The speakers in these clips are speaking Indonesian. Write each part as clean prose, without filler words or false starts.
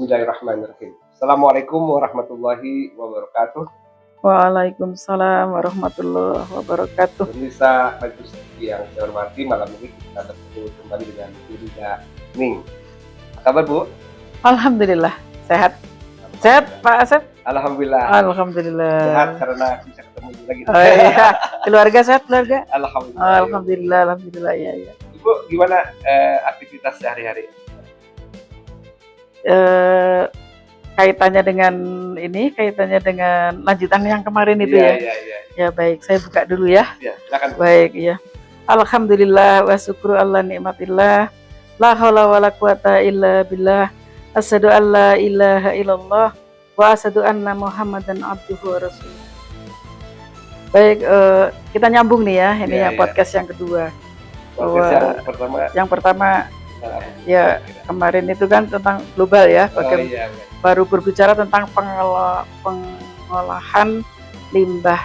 Bismillahirrahmanirrahim. Assalamualaikum warahmatullahi wabarakatuh. Waalaikumsalam warahmatullahi wabarakatuh. Pemirsa Majelis yang saya hormati, malam ini kita bertemu kembali dengan Bu Rida Ning. Apa kabar, Bu? Alhamdulillah sehat. Sehat Pak Asep? Alhamdulillah. Alhamdulillah. Sehat karena bisa ketemu lagi. Oh iya. Keluarga sehat keluarga? Alhamdulillah. Alhamdulillah, alhamdulillah ya. Ibu gimana aktivitas sehari-hari? Kaitannya dengan lanjutan yang kemarin itu ya. Ya baik, saya buka dulu ya. Ya, silakan. Baik ya. Alhamdulillah wa syukru alla nikmatillah. La haula wala quwata illa billah. Asyhadu an la ilaha illallah wa asyhadu anna Muhammadan abduhu wa rasuluh. Baik, kita nyambung nih ya, ini yang podcast yang kedua. Yang pertama ya kemarin itu kan tentang global ya, baru berbicara tentang pengolahan limbah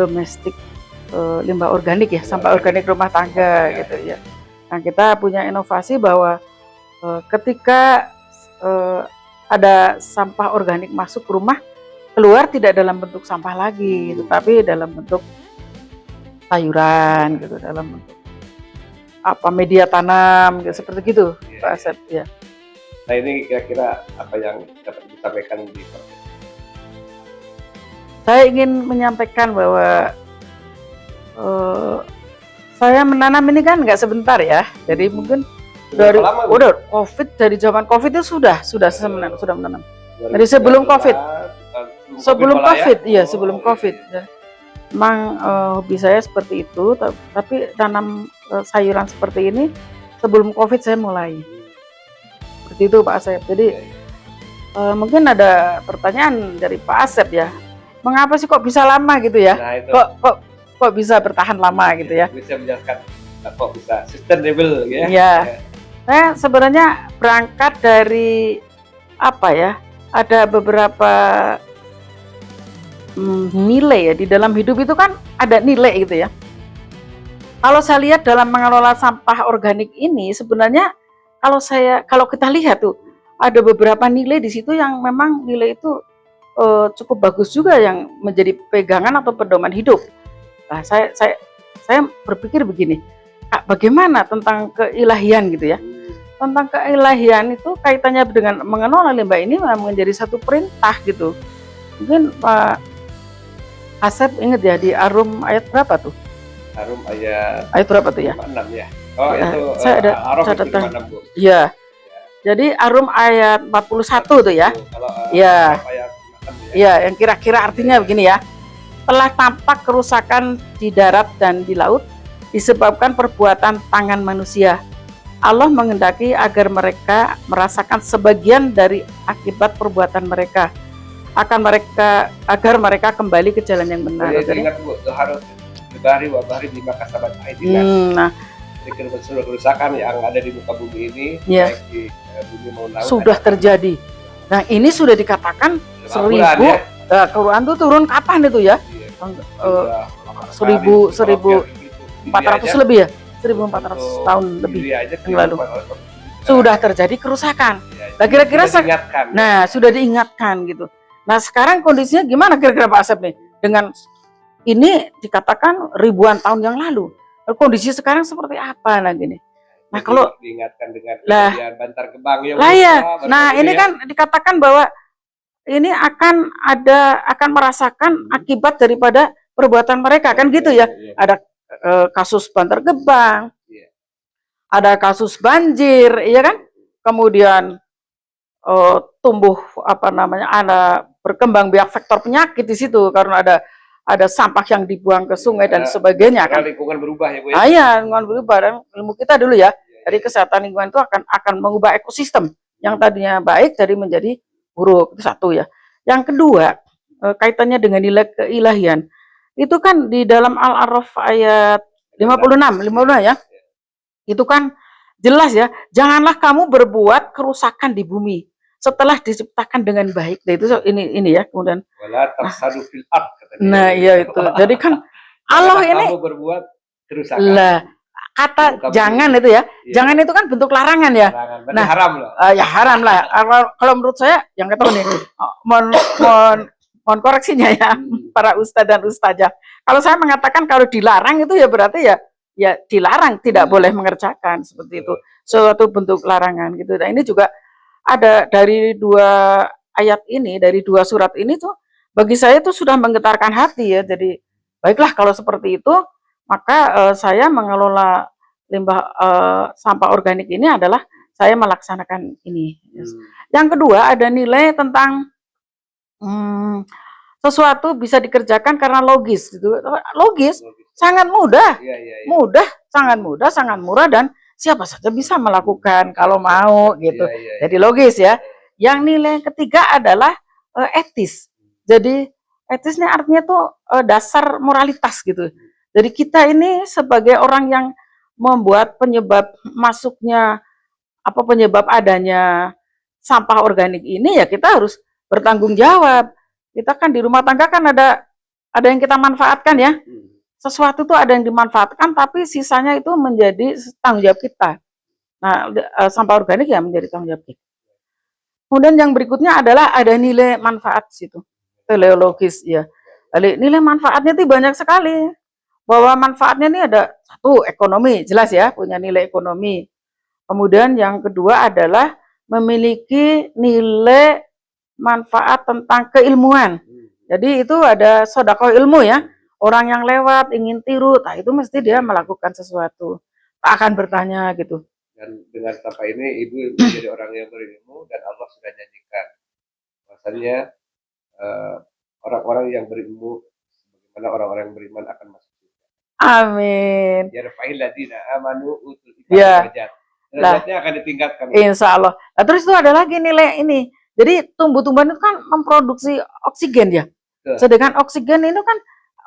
domestik, limbah organik ya, sampah organik rumah tangga gitu ya. Nah kita punya inovasi bahwa ketika ada sampah organik masuk ke rumah, keluar tidak dalam bentuk sampah lagi, tetapi dalam bentuk sayuran gitu, dalam bentuk media tanam gitu, seperti gitu Pak Asep ya. Nah ini kira-kira apa yang dapat disampaikan di podcast? Saya ingin menyampaikan bahwa saya menanam ini kan nggak sebentar ya, jadi mungkin dari dari zaman COVID itu sudah menanam. Jadi sebelum COVID, sebelum COVID. Memang hobi saya seperti itu, tapi tanam sayuran seperti ini sebelum COVID saya mulai. Seperti itu Pak Asep. Jadi mungkin ada pertanyaan dari Pak Asep ya, mengapa sih kok bisa lama gitu ya? Nah, kok bisa bertahan lama gitu ya? Bisa menjelaskan kok bisa sustainable ya? Iya. Saya sebenarnya berangkat dari apa ya? Ada beberapa nilai ya, di dalam hidup itu kan ada nilai gitu ya. Kalau saya lihat dalam mengelola sampah organik ini sebenarnya kalau kita lihat tuh ada beberapa nilai di situ yang memang nilai itu cukup bagus juga yang menjadi pegangan atau pedoman hidup. Nah, saya berpikir begini, bagaimana tentang keilahian gitu ya? Tentang keilahian itu kaitannya dengan mengelola limbah ini menjadi satu perintah gitu. Mungkin Pak Asep ingat ya di Arum ayat berapa tuh? Arum ayat berapa tuh ya? 6 ya. Oh ya, itu saya ada catatan. Iya. Jadi Arum ayat 41 tuh ya. Iya. Iya, yang kira-kira artinya begini ya. Telah tampak kerusakan di darat dan di laut disebabkan perbuatan tangan manusia. Allah menghendaki agar mereka merasakan sebagian dari akibat perbuatan mereka, agar mereka kembali ke jalan yang benar. Jadi ingat Bu, harus dibari bima kasabat aidina. Nah, seluruh kerusakan yang ada di muka bumi ini, ya, baik di bumi maupun laut, sudah terjadi. Nah, ini sudah dikatakan 1000. Quran itu turun kapan itu ya? 1400 lebih ya? 1400 tahun lebih yang lalu sudah terjadi kerusakan. Nah, kira-kira sudah diingatkan gitu. Nah, sekarang kondisinya gimana kira-kira Pak Asep nih? Dengan ini dikatakan ribuan tahun yang lalu. Kondisi sekarang seperti apa nah gini? Nah, kalau diingatkan dengan kejadian Bantar Gebang ya. Nah, ini kan dikatakan bahwa ini akan merasakan akibat daripada perbuatan mereka kan gitu ya. Ada kasus Bantar Gebang, ada kasus banjir, iya kan? Kemudian tumbuh ada berkembang biak faktor penyakit di situ karena ada sampah yang dibuang ke sungai dan sebagainya kan. Lingkungan berubah ya Bu. Iya, lingkungan berubah dan ilmu kita dulu ya. Dari kesehatan lingkungan itu akan mengubah ekosistem yang tadinya baik dari menjadi buruk. Itu satu ya. Yang kedua, kaitannya dengan nilai keilahian. Itu kan di dalam Al-A'raf ayat 56 ya. Itu kan jelas ya, janganlah kamu berbuat kerusakan di bumi setelah diciptakan dengan baik. Nah, itu ini ya, kemudian nah iya itu. Jadi kan Allah ini kamu berbuat kerusakan. Lah, kata jangan itu ya, jangan itu kan bentuk larangan ya. Nah, haram lah. Ya haram lah. Kalau menurut saya, yang kata nih, mohon koreksinya ya, para ustadz dan ustazah. Kalau saya mengatakan kalau dilarang itu ya berarti ya dilarang, tidak boleh mengerjakan seperti itu. Suatu bentuk larangan gitu. Nah ini juga ada dari dua ayat ini, dari dua surat ini tuh, bagi saya itu sudah menggetarkan hati ya. Jadi baiklah kalau seperti itu. Maka saya mengelola limbah sampah organik ini adalah saya melaksanakan ini. Yang kedua ada nilai tentang sesuatu bisa dikerjakan karena logis. Gitu. Logis, sangat mudah, sangat mudah, sangat murah dan siapa saja bisa melakukan kalau mau gitu. Jadi logis ya. Yang nilai ketiga adalah etis. Jadi etisnya artinya tuh dasar moralitas gitu. Jadi kita ini sebagai orang yang membuat penyebab masuknya penyebab adanya sampah organik ini ya kita harus bertanggung jawab. Kita kan di rumah tangga kan ada yang kita manfaatkan ya. Sesuatu tuh ada yang dimanfaatkan tapi sisanya itu menjadi tanggung jawab kita. Nah, sampah organik ya menjadi tanggung jawab kita. Kemudian yang berikutnya adalah ada nilai manfaat situ. Teleologis ya. Nilai manfaatnya itu banyak sekali. Bahwa manfaatnya ini ada satu ekonomi, jelas ya, punya nilai ekonomi. Kemudian yang kedua adalah memiliki nilai manfaat tentang keilmuan. Jadi itu ada sedekah ilmu ya. Orang yang lewat ingin tiru, nah itu mesti dia melakukan sesuatu. Tak akan bertanya gitu. Dan dengan tanpa ini ibu menjadi orang yang berilmu dan Allah sudah janjikan bahwasanya orang-orang yang berilmu sebagaimana orang-orang yang beriman akan masuk. Amin. Ya rafa'il ladzina amanu utul darajat. Derajatnya akan ditingkatkan. Insya Allah. Nah, terus itu ada lagi nilai ini. Jadi tumbuh-tumbuhan itu kan memproduksi oksigen ya. Sedangkan oksigen itu kan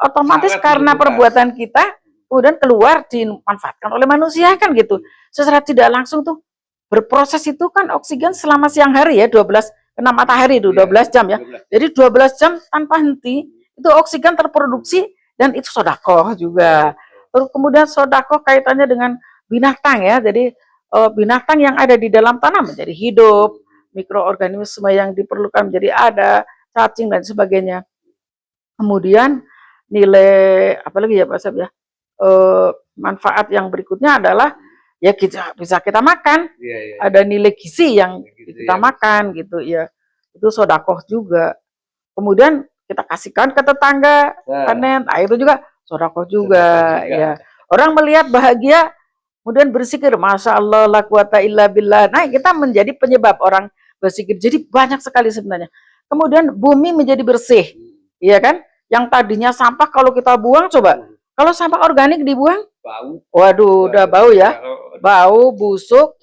otomatis karena perbuatan kita kemudian keluar dimanfaatkan oleh manusia kan gitu. Secara tidak langsung tuh berproses itu kan oksigen selama siang hari ya 12 kena matahari itu 12 jam ya. Jadi 12 jam tanpa henti itu oksigen terproduksi. Dan itu sodakoh juga. Terus kemudian sodakoh kaitannya dengan binatang ya. Jadi binatang yang ada di dalam tanah menjadi hidup. Mikroorganisme yang diperlukan menjadi ada. Cacing dan sebagainya. Kemudian nilai, apalagi ya Pak Sab ya. Manfaat yang berikutnya adalah ya kita bisa kita makan. Ada nilai gizi yang kita makan gitu ya. Itu sodakoh juga. Kemudian kita kasihkan ke tetangga panen, itu juga sedekah juga ya. Orang melihat bahagia, kemudian bersikir, masya Allah la quwata illa billah. Nah kita menjadi penyebab orang bersikir. Jadi banyak sekali sebenarnya. Kemudian bumi menjadi bersih, iya kan? Yang tadinya sampah kalau kita buang coba, kalau sampah organik dibuang, bau. Waduh, udah bau ya, bau, busuk,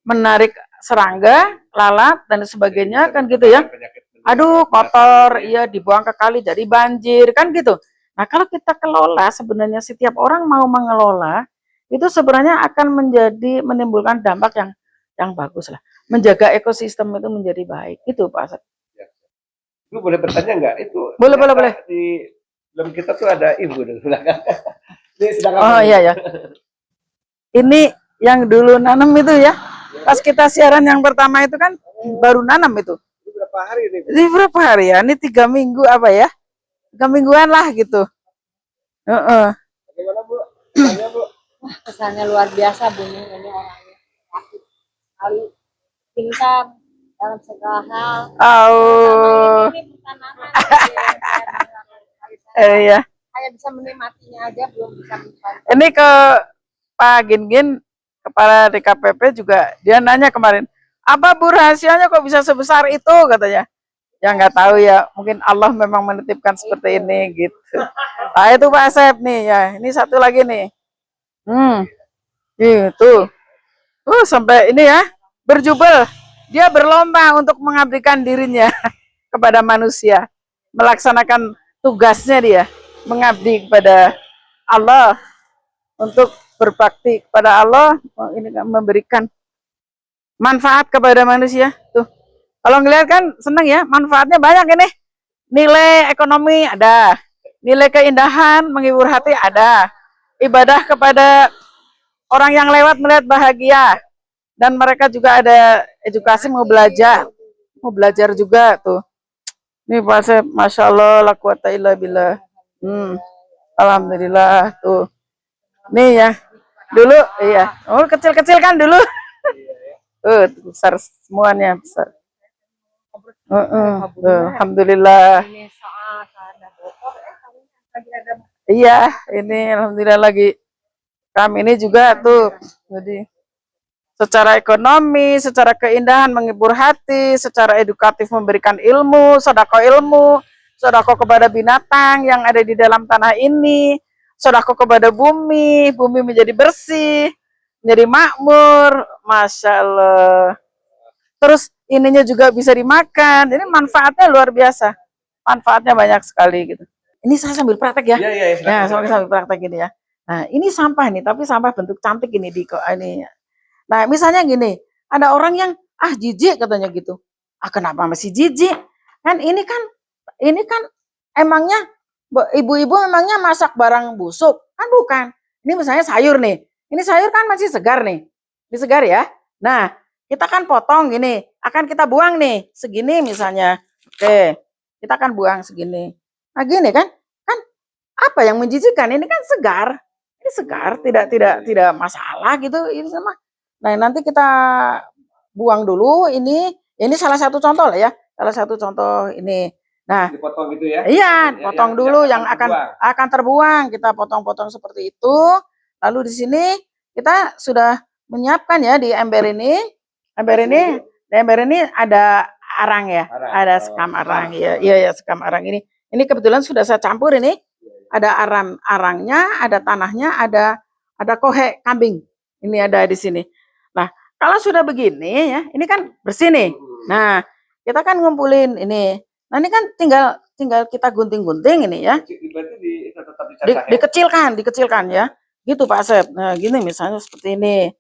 menarik serangga, lalat dan sebagainya kan gitu ya. Aduh kotor, iya dibuang ke kali jadi banjir kan gitu. Nah kalau kita kelola sebenarnya setiap orang mau mengelola itu sebenarnya akan menimbulkan dampak yang bagus lah. Menjaga ekosistem itu menjadi baik. Itu Pak Asad. Ya. Itu boleh bertanya nggak? Itu boleh. Di dalam kita tuh ada ibu di belakang. Iya ya. Ini yang dulu nanam itu ya. Pas kita siaran yang pertama itu kan baru nanam itu. Berapa hari ini? Ini berapa hari ya? Ini 3 minggu apa ya? 3 mingguan lah gitu. Bagaimana Bu? Kesannya Bu? Kesannya luar biasa Bu. Ini orangnya lalu pintar dalam segala hal. Ini tanaman. Iya. Saya bisa menikmatinya aja belum bisa menikmati. Ini ke Pak Gin, kepala DKPP juga dia nanya kemarin. Apa Bu rahasianya kok bisa sebesar itu katanya? Ya nggak tahu ya, mungkin Allah memang menitipkan seperti ini gitu. Nah itu Pak Asep nih ya, ini satu lagi nih. Itu. Sampai ini ya, berjubel. Dia berlomba untuk mengabdikan dirinya kepada manusia, melaksanakan tugasnya dia, mengabdi kepada Allah untuk berbakti kepada Allah, ini memberikan manfaat kepada manusia. Tuh, kalau ngeliat kan seneng ya, manfaatnya banyak ini. Nilai ekonomi ada, nilai keindahan, menghibur hati ada, ibadah kepada orang yang lewat melihat bahagia. Dan mereka juga ada edukasi mau belajar juga tuh. Ini Pak, Masya Allah, la quwata illa billah. Alhamdulillah tuh. Nih ya, dulu iya. Oh kecil-kecil kan dulu. Besar semuanya besar. Alhamdulillah. Iya, ini alhamdulillah lagi. Kami ini juga tuh. Jadi secara ekonomi, secara keindahan menghibur hati, secara edukatif memberikan ilmu, sedekah kepada binatang yang ada di dalam tanah ini, sedekah kepada bumi, bumi menjadi bersih, menjadi makmur, Masya Allah. Terus ininya juga bisa dimakan, jadi manfaatnya luar biasa, manfaatnya banyak sekali gitu. Ini saya sambil praktek ya, ya sambil praktek gini ya. Nah ini sampah nih, tapi sampah bentuk cantik ini di ini. Nah, misalnya gini, ada orang yang jijik katanya gitu. Kenapa masih jijik? Kan ini kan emangnya ibu-ibu memangnya masak barang busuk? Kan bukan. Ini misalnya sayur nih. Ini sayur kan masih segar nih. Ini segar ya. Nah, kita kan potong gini, akan kita buang nih, segini misalnya. Oke. Kita akan buang segini. Nah, gini kan? Kan apa yang menjijikkan? Ini kan segar. Ini segar, tidak masalah gitu. Ini sama. Nah, nanti kita buang dulu ini salah satu contoh lah ya. Salah satu contoh ini. Nah, dipotong gitu ya. Iya, potong dulu yang akan terbuang. Kita potong-potong seperti itu. Lalu di sini kita sudah menyiapkan ya di ember ini. Di ember ini ada arang ya. Ada sekam arang ya. Iya, sekam arang ini. Ini kebetulan sudah saya campur ini. Ada arangnya, ada tanahnya, ada kohe kambing. Ini ada di sini. Nah, kalau sudah begini ya, ini kan bersih nih. Nah, kita kan ngumpulin ini. Nah, ini kan tinggal kita gunting-gunting ini ya. Dikecilkan ya. Gitu Pak Asep. Nah, gini misalnya seperti ini.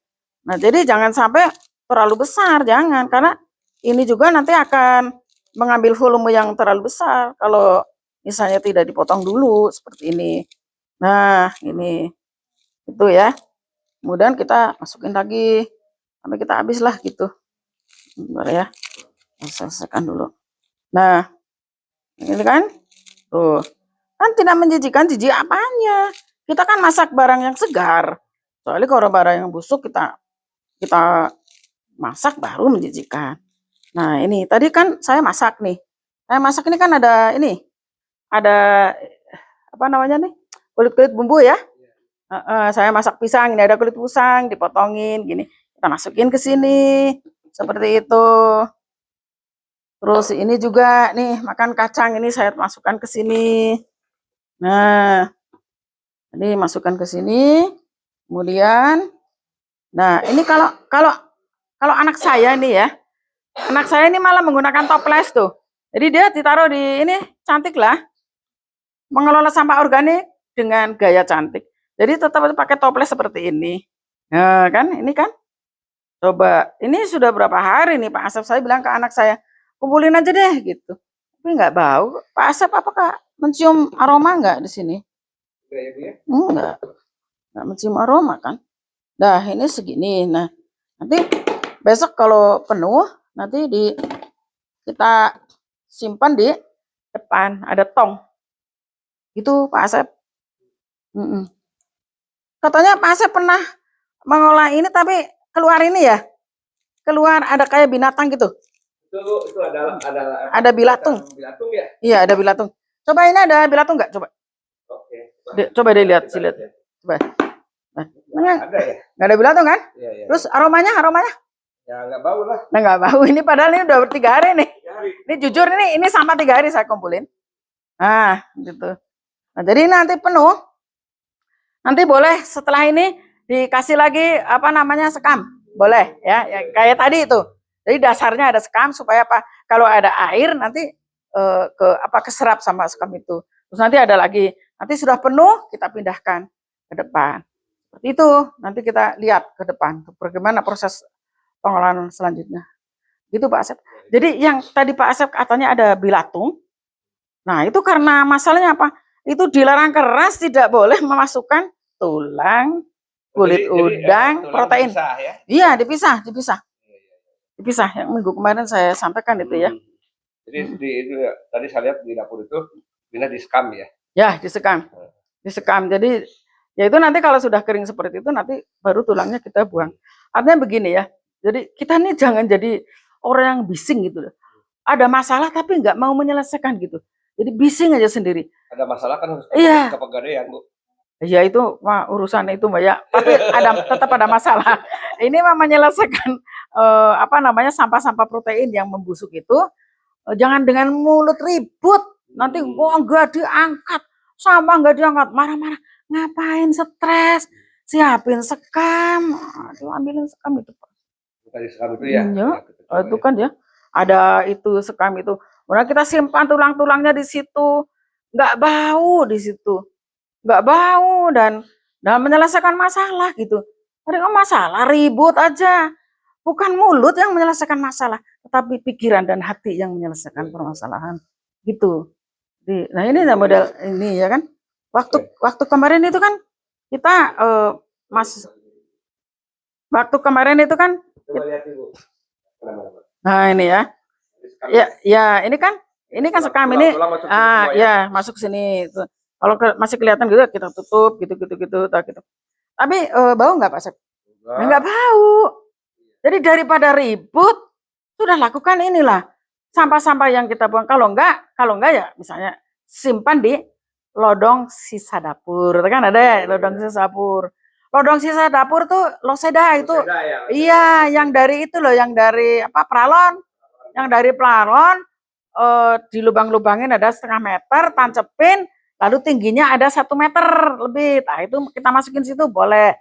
Nah, jadi jangan sampai terlalu besar, jangan, karena ini juga nanti akan mengambil volume yang terlalu besar kalau misalnya tidak dipotong dulu seperti ini. Nah, ini itu ya. Kemudian kita masukin lagi sampai kita habis lah gitu. Bentar ya, selesaikan dulu. Nah, ini kan, tuh kan tidak menjijikan, jijik apanya? Kita kan masak barang yang segar. Soalnya kalau barang yang busuk kita masak baru menjijikan. Nah ini tadi kan saya masak nih. Saya masak ini kan ada apa namanya nih, kulit bumbu ya. Saya masak pisang, ini ada kulit pisang, dipotongin gini. Kita masukin ke sini seperti itu. Terus ini juga nih makan kacang, ini saya masukkan ke sini. Nah, ini masukkan ke sini. Kemudian, nah ini kalau anak saya nih ya, anak saya ini malah menggunakan toples tuh. Jadi dia ditaruh di ini, cantik lah. Mengelola sampah organik dengan gaya cantik. Jadi tetap pakai toples seperti ini. Nah kan, ini kan. Coba, ini sudah berapa hari nih Pak Asep, saya bilang ke anak saya, kumpulin aja deh gitu. Tapi nggak bau. Pak Asep apakah mencium aroma nggak di sini? Enggak mencium aroma kan. Nah ini segini. Nah nanti besok kalau penuh, nanti kita simpan di depan, ada tong. Itu Pak Asep. Katanya Pak Asep pernah mengolah ini tapi keluar ini ya, keluar ada kayak binatang gitu. Itu ada bilatung. Bilatung ya? Iya ada bilatung. Coba ini ada bilatung nggak? Coba. Oke. Coba deh lihat, lihat. Coba. Nah, ada ya? Nggak ada bilatung kan? Iya. Terus aromanya? Ya nggak bau lah. Nah nggak bau. Ini padahal ini udah 3 hari nih. Ini jujur ini sampai 3 hari saya kumpulin. Nah gitu. Nah jadi nanti penuh. Nanti boleh setelah ini dikasih lagi apa namanya sekam, boleh ya, kayak tadi itu. Jadi dasarnya ada sekam supaya apa? Kalau ada air nanti keserap sama sekam itu. Terus nanti ada lagi, nanti sudah penuh kita pindahkan ke depan. Seperti itu. Nanti kita lihat ke depan bagaimana proses pengolahan selanjutnya. Gitu Pak Asep. Jadi yang tadi Pak Asep katanya ada bilatung. Nah itu karena masalahnya apa? Itu dilarang keras, tidak boleh memasukkan tulang kulit udang, protein. Dipisah, ya? Iya, dipisah. Yang minggu kemarin saya sampaikan itu ya. Jadi itu tadi saya lihat di dapur itu pindah disekam ya? Ya, disekam. Jadi ya itu nanti kalau sudah kering seperti itu nanti baru tulangnya kita buang. Artinya begini ya. Jadi kita nih jangan jadi orang yang bising gitu loh. Ada masalah tapi nggak mau menyelesaikan gitu. Jadi bising aja sendiri. Ada masalah kan harus ke Pegadaian, Bu. Ya itu mah urusan itu Mbak ya. Tapi tetap ada masalah. Ini mah menyelesaikan sampah-sampah protein yang membusuk itu. Jangan dengan mulut ribut, nanti nggak diangkat, sampah nggak diangkat, marah-marah, ngapain stres, siapin sekam, ambilin sekam itu. Tadi sekam itu ya? Itu kan ya, ada itu sekam itu, kemudian kita simpan tulang-tulangnya di situ, nggak bau di situ, dan menyelesaikan masalah gitu. Ada masalah ribut aja. Bukan mulut yang menyelesaikan masalah, tetapi pikiran dan hati yang menyelesaikan permasalahan. Gitu. Nah ini model ini ya kan. Waktu kemarin itu kan kita waktu kemarin itu kan. Nah ini ya. Ya ini kan sekam ini. Ya masuk sini. Kalau masih kelihatan gitu kita tutup gitu. Tapi bau nggak Pak Sep? Nggak bau. Jadi daripada ribut, sudah lakukan inilah sampah-sampah yang kita buang. Kalau enggak ya misalnya simpan di lodong sisa dapur. Kan ada ya lodong sisa dapur. Lodong sisa dapur tuh loseda itu. Ya, iya, yang dari itu loh, yang dari pralon. Yang dari pralon di lubang-lubangin ada 0,5 meter, tancepin, lalu tingginya ada 1 meter lebih. Nah itu kita masukin situ boleh.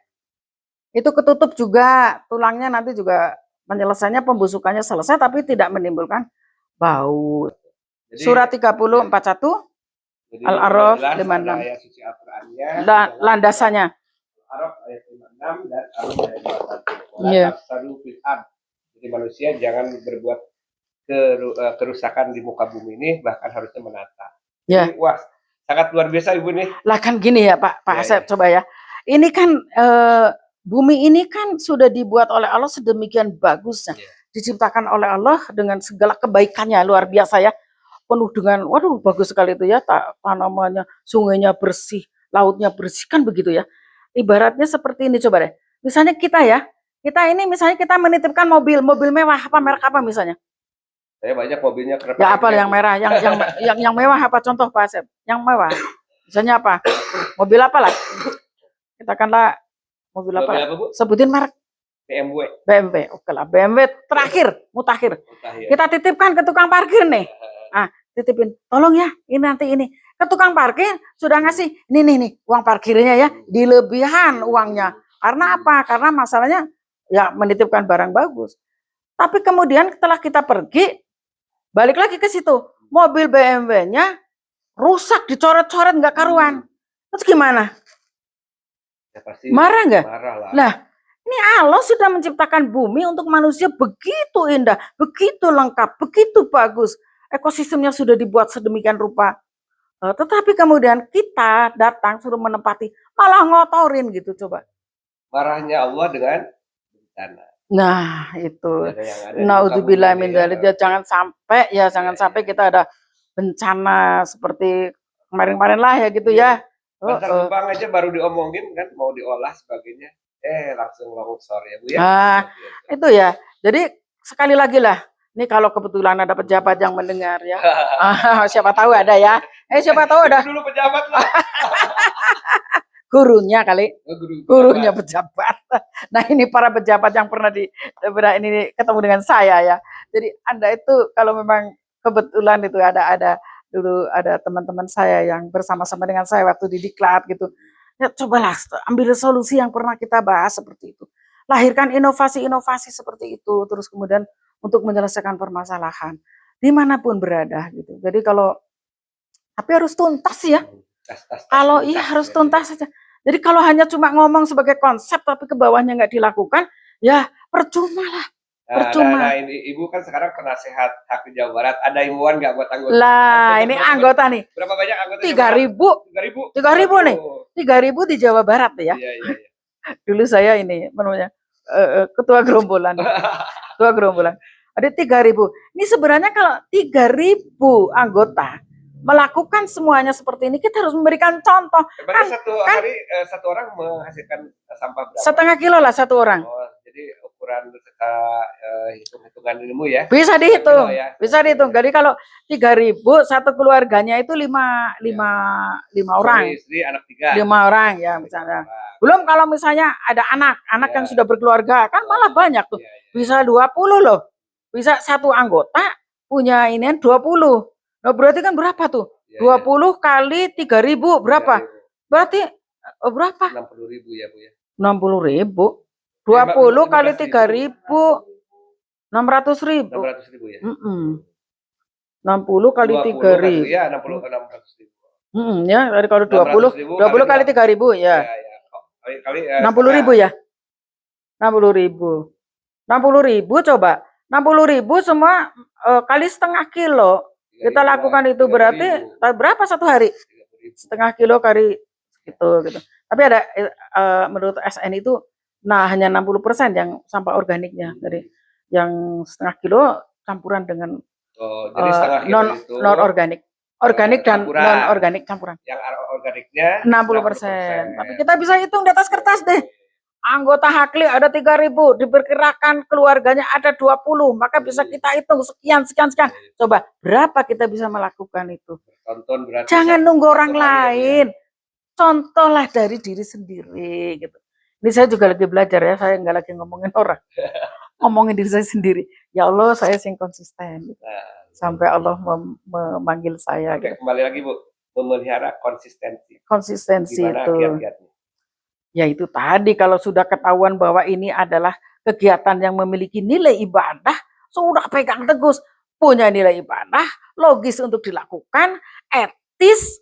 Itu ketutup juga, tulangnya nanti juga penyelesaiannya pembusukannya selesai tapi tidak menimbulkan bau. Jadi, Surat 30:41 Al-A'raf 56. Dan landasannya. Al-A'raf ayat 56 dan Al-A'raf ayat 21. Jadi manusia jangan berbuat kerusakan di muka bumi ini, bahkan harusnya menata. Ya. Jadi, wah, sangat luar biasa Ibu nih. Lah kan gini ya Pak Asep, coba ya. Ini kan bumi ini kan sudah dibuat oleh Allah sedemikian bagusnya, diciptakan oleh Allah dengan segala kebaikannya luar biasa ya, penuh dengan bagus sekali itu ya, tanamannya, sungainya bersih, lautnya bersih kan begitu ya. Ibaratnya seperti ini coba deh, misalnya kita ini misalnya kita menitipkan mobil mewah, apa merek apa misalnya? Saya banyak mobilnya. Ya apa yang merah, yang mewah apa contoh Pak Asep? Yang mewah, misalnya apa? Mobil apa lah? Katakanlah mobil apa? Sebutin merek. BMW. Oke lah, BMW mutakhir. Kita titipkan ke tukang parkir nih. Titipin, tolong ya, ini nanti ini. Ke tukang parkir sudah ngasih, ini uang parkirnya ya, dilebihan uangnya. Karena apa? Karena masalahnya ya menitipkan barang bagus. Tapi kemudian setelah kita pergi, balik lagi ke situ, mobil BMW-nya rusak, dicoret-coret nggak karuan. Terus gimana? Ya, pasti marah nggak? Marah lah. Nah, ini Allah sudah menciptakan bumi untuk manusia begitu indah, begitu lengkap, begitu bagus. Ekosistemnya sudah dibuat sedemikian rupa. Tetapi kemudian kita datang suruh menempati, malah ngotorin gitu coba. Marahnya Allah dengan bencana. Nah, itu. Naudzubillah min dzalik. Jangan sampai kita ada bencana seperti kemarin-kemarin lah ya gitu ya. Bantar Gebang aja baru diomongin kan mau diolah sebagainya, langsung longsor ya Bu ya. Itu ya. Jadi sekali lagi lah, ini kalau kebetulan ada pejabat yang mendengar ya, siapa tahu ada ya. Siapa tahu ada. Dulu pejabat lah. Gurunya kali, gurunya pejabat. Nah ini para pejabat yang pernah ini ketemu dengan saya ya. Jadi Anda itu kalau memang kebetulan itu dulu ada teman-teman saya yang bersama-sama dengan saya waktu di Diklat gitu. Ya cobalah ambil solusi yang pernah kita bahas seperti itu. Lahirkan inovasi-inovasi seperti itu. Terus kemudian untuk menyelesaikan permasalahan dimanapun berada gitu. Jadi tapi harus tuntas ya. Kalau harus tuntas saja. Jadi kalau hanya cuma ngomong sebagai konsep tapi ke bawahnya nggak dilakukan, ya percuma lah. Nah, ini Ibu kan sekarang penasehat hak di Jawa Barat. Ada himbauan nggak buat anggota? Lah, ini anggota nih. Berapa banyak anggota? 3.000. 3.000 nih. 3.000 di Jawa Barat ya. Iya. Dulu saya ini apa namanya ketua gerombolan, ketua gerombolan. Ada 3.000. Ini sebenarnya kalau 3.000 anggota melakukan semuanya seperti ini, kita harus memberikan contoh. Kan satu hari satu orang menghasilkan sampah berapa? 1,5 kilo lah satu orang. Oh, jadi ukuran hitung-hitungan ilmu ya. Bisa dihitung, ya. bisa dihitung. Jadi kalau 3.000 satu keluarganya itu lima orang. Istri, anak 3. 5 orang ya misalnya. Belum kalau misalnya ada anak yang sudah berkeluarga, kan malah banyak tuh. Bisa 20 loh. Bisa satu anggota punya ini 20. Nah, berarti kan berapa tuh? 20 kali 3.000 berapa? Berarti berapa? 60.000 ya, Bu ya. 60.000. 20 kali 3.000 600.000. 600.000 ya. 60 kali 3.000. Ya, 600.000. Ya, dari kalau 20 kali 3.000 ya. Kali 60.000 ya. 60.000. 60.000 coba. 60.000 semua kali setengah kilo. Kita lakukan itu berarti berapa satu hari? Setengah kilo kali gitu. Tapi ada menurut SN itu hanya 60% yang sampah organiknya, dari yang setengah kilo campuran dengan jadi setengah kilo itu non organik. Organik dan non organik campuran. Yang organiknya 60%. Tapi kita bisa hitung di atas kertas deh. Anggota Hakli ada 3.000, diperkirakan keluarganya ada 20, maka bisa kita hitung sekian. Coba berapa kita bisa melakukan itu? Jangan nunggu orang lain. Contohlah dari diri sendiri gitu. Ini saya juga lagi belajar ya, saya nggak lagi ngomongin orang. Ngomongin diri saya sendiri. Ya Allah, saya sing konsisten gitu. Sampai Allah memanggil saya. Oke, gitu. Kembali lagi Bu, memelihara konsistensi. Konsistensi gimana itu. Kiat-kiatnya? Ya itu tadi, kalau sudah ketahuan bahwa ini adalah kegiatan yang memiliki nilai ibadah, sudah pegang teguh, punya nilai ibadah, logis untuk dilakukan, etis,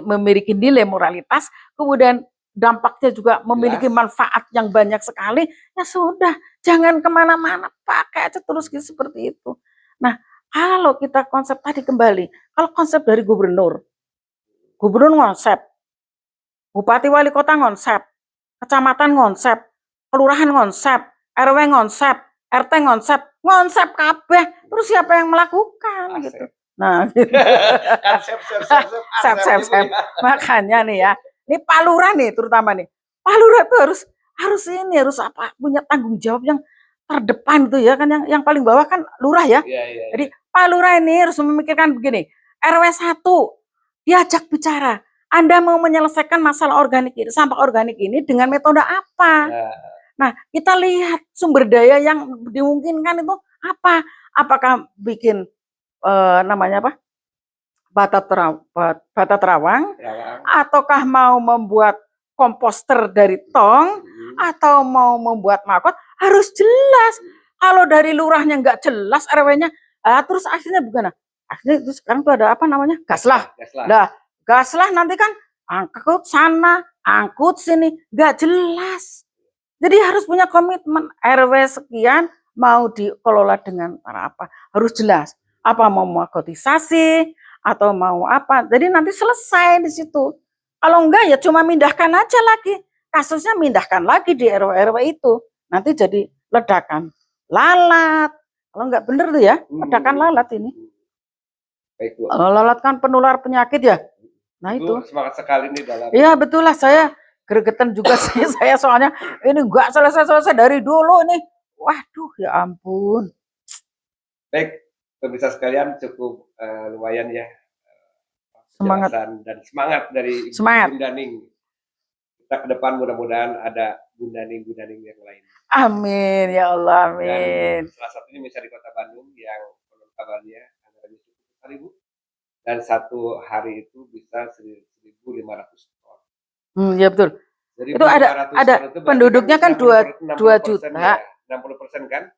memiliki nilai moralitas, kemudian dampaknya juga memiliki manfaat yang banyak sekali, ya sudah, jangan kemana-mana, pakai aja terus gitu, seperti itu. Nah, kalau kita konsep tadi kembali, kalau konsep dari gubernur konsep, Bupati Wali Kota ngonsep, kecamatan ngonsep, kelurahan ngonsep, RW ngonsep, RT ngonsep kabeh. Terus siapa yang melakukan gitu. Nah, gitu. Sep. Makanya nih ya, ini Pak Lurah nih terutama nih. Pak Lurah tuh harus apa, punya tanggung jawab yang terdepan tuh ya kan, yang paling bawah kan lurah ya. Jadi Pak Lurah ini harus memikirkan begini, RW 1 diajak bicara. Anda mau menyelesaikan masalah organik ini, sampah organik ini dengan metode apa? Nah, kita lihat sumber daya yang dimungkinkan itu apa? Apakah bikin namanya apa? Bata terawang, ataukah mau membuat komposter dari tong, atau mau membuat makot? Harus jelas. Kalau dari lurahnya nggak jelas RW-nya, terus akhirnya bagaimana? Akhirnya itu sekarang tuh ada apa namanya? Gaslah. Nah, gaslah nanti kan angkut sana, angkut sini, nggak jelas. Jadi harus punya komitmen, RW sekian mau dikelola dengan cara apa, harus jelas. Apa mau makotisasi atau mau apa? Jadi nanti selesai di situ. Kalau enggak ya cuma mindahkan aja lagi, kasusnya mindahkan lagi di RW itu. Nanti jadi ledakan lalat. Kalau enggak bener tuh ya, ledakan lalat ini. Lalat kan penular penyakit ya. Nah itu semangat sekali nih dalam. Iya betul lah, saya gregetan juga sih saya soalnya ini enggak selesai dari dulu nih. Waduh ya ampun. Baik, pemirsa sekalian, cukup lumayan ya semangat dan semangat dari Bunda Ning. Kita ke depan mudah-mudahan ada Bunda Ning yang lain. Amin ya Allah, amin. Dan salah satunya misalnya di Kota Bandung yang menurut kabarnya anggarannya cukup 1.000 dan satu hari itu bisa 1.500 ton. Ya betul. Itu ada penduduknya kan 2 juta. Ya, 60% kan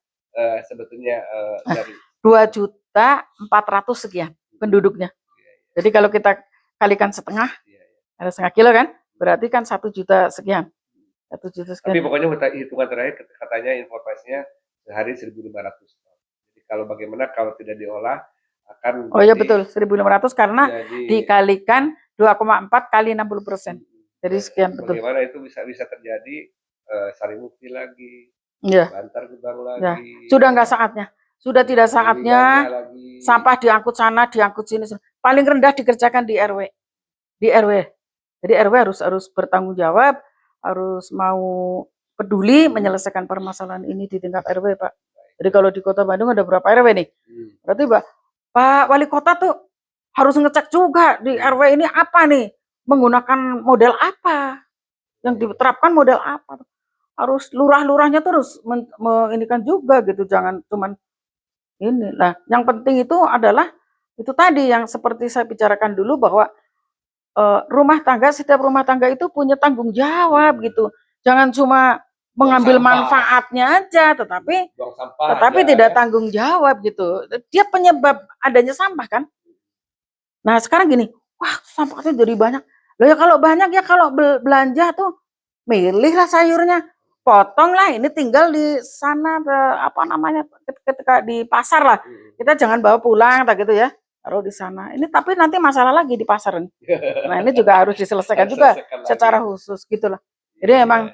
sebetulnya dari 2.400.000 sekian penduduknya. Jadi kalau kita kalikan setengah, ada setengah kilo kan, berarti kan 1 juta sekian. 1 juta sekian. Tapi pokoknya hitungan terakhir katanya informasinya sehari 1.500 ton. Jadi kalau bagaimana kalau tidak diolah akan oh iya betul, 1.500 karena dikalikan 2,4 kali 60%. Jadi sekian betul. Bagaimana itu bisa terjadi Sarimukti lagi, Ya, Bantar Gebang ya. lagi, Sudah nggak saatnya. Sudah tidak saatnya Linganya lagi. sampah diangkut sana, diangkut sini. Paling rendah dikerjakan di RW. Di RW. Jadi RW harus bertanggung jawab, harus mau peduli menyelesaikan permasalahan ini di tingkat RW, Pak. Jadi kalau di Kota Bandung ada berapa RW nih? Berarti Pak Wali Kota tuh harus ngecek juga di RW ini apa nih? Menggunakan model apa? Yang diterapkan model apa? Harus lurah-lurahnya terus ini kan juga gitu, jangan cuman ini. Nah, yang penting itu adalah itu tadi yang seperti saya bicarakan dulu bahwa setiap rumah tangga itu punya tanggung jawab gitu. Jangan cuma mengambil manfaatnya aja, tetapi tidak tanggung jawab gitu. Dia penyebab adanya sampah kan. Nah sekarang gini, wah sampahnya jadi banyak. Loh ya kalau banyak ya kalau belanja tuh milihlah sayurnya, potonglah ini tinggal di sana apa namanya ketika di pasar lah. Kita jangan bawa pulang tak gitu ya. Taruh di sana. Ini tapi nanti masalah lagi di pasar. Nah ini juga harus diselesaikan juga secara khusus gitulah. Jadi emang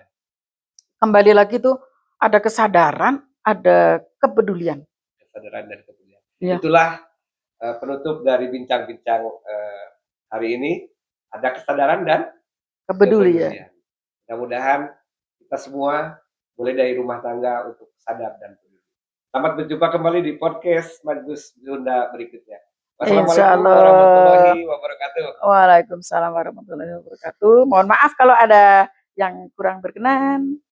kembali lagi tuh ada kesadaran, ada kepedulian. Kesadaran dan kepedulian. Ya. Itulah penutup dari bincang-bincang hari ini. Ada kesadaran dan kepedulian. Mudah-mudahan kita semua mulai dari rumah tangga untuk sadar dan peduli. Selamat berjumpa kembali di podcast Majlis Sunda berikutnya. Wassalamualaikum warahmatullahi wabarakatuh. Waalaikumsalam warahmatullahi wabarakatuh. Mohon maaf kalau ada yang kurang berkenan.